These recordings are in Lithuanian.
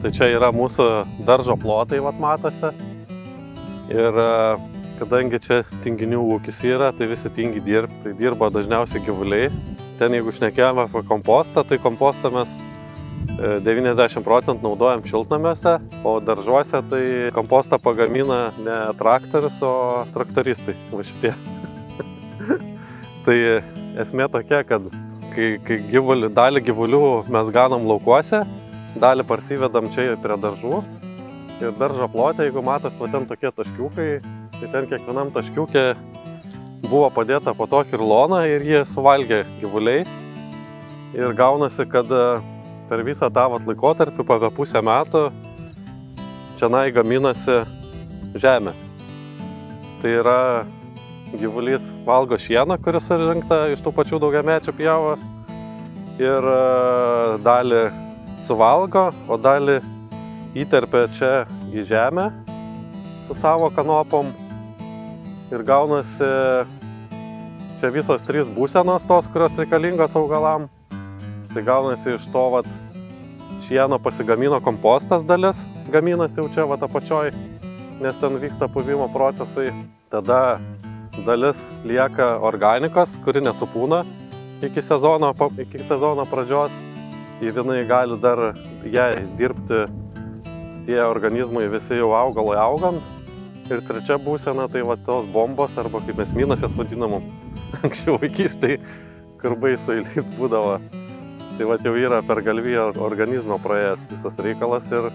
Tai čia yra mūsų daržo plotai, vat matosi. Ir kadangi čia tinginių ūkis yra, tai visi tingi dirbti, tai dirba dažniausiai gyvuliai. Ten jeigu šnekėjome apie kompostą, tai kompostą mes 90% naudojam šiltnamiuose, o daržuose tai kompostą pagamina ne traktorius, o traktoristai, va šitie. Tai esmė tokia, kad kai dalį gyvulių mes ganom laukuose, dalį parsivedam čia prie daržų. Ir daržo plote, jeigu matos, va ten tokie taškiukai, tai ten kiekvienam taškiukė buvo padėta po tokį rulоną ir jie suvalgė gyvuliai. Ir gaunasi, kad per visą tą laikotarpį, po pusę metų, čianai gaminasi žemė. Tai yra gyvulys valgo šieną, kuris surinkta iš tų pačių daugiamečių pjevų. Ir dalį suvalgo, o dalį įterpia čia į žemę su savo kanopom. Ir gaunasi čia visos 3 būsenos tos, kurios reikalingos augalam. Tai gaunasi iš to šieno pasigamino kompostas dalis, gaminasi jau čia apačioj, nes ten vyksta puvimo procesai. Tada dalis lieka organikos, kuri nesupūna iki sezono pradžios. Jinai gali dar jai dirbti tie organizmai visi jau augalai augant. Ir trečia būsena tai tos bombos, arba kaip mes minas jas vadinam anksčiau vaikystėj, kur baisai lyg būdavo. Tai jau yra per galviją organizmo praėjęs visas reikalas ir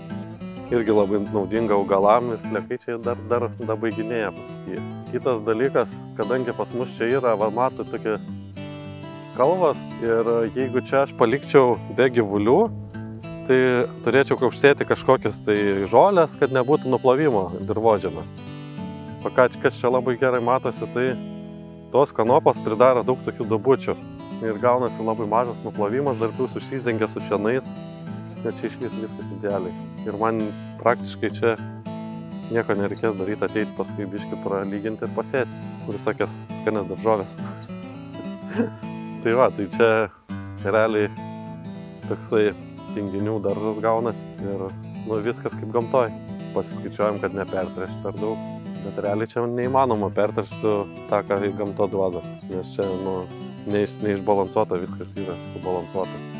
irgi labai naudinga augalam ir flekaičiai dar baiginėja pasakyje. Kitas dalykas, kadangi pas mus čia yra, matot, tokie kalvas ir jeigu čia aš palikčiau be gyvulių, tai turėčiau užsėti kažkokias tai žolės, kad nebūtų nuplovimo dirvožemio. Kas čia labai gerai matosi, tai tos kanopos pridaro daug tokių dubučių ir gaunasi labai mažas nuplovimas, dar plius užsisdengia su šienais, ir čia išvis viskas idealiai. Ir man praktiškai čia nieko nereikės daryti, ateiti paskui biškį pralyginti ir pasėti visokias skanias daržovės. Tai čia realiai toksai tinginių daržas gaunas ir viskas kaip gamtoj. Pasiskaičiuojam, kad nepertręšti per daug, bet realiai čia neįmanoma pertręšti su tą, ką gamta duoda, nes čia neišbalansuota, viskas yra subalansuota.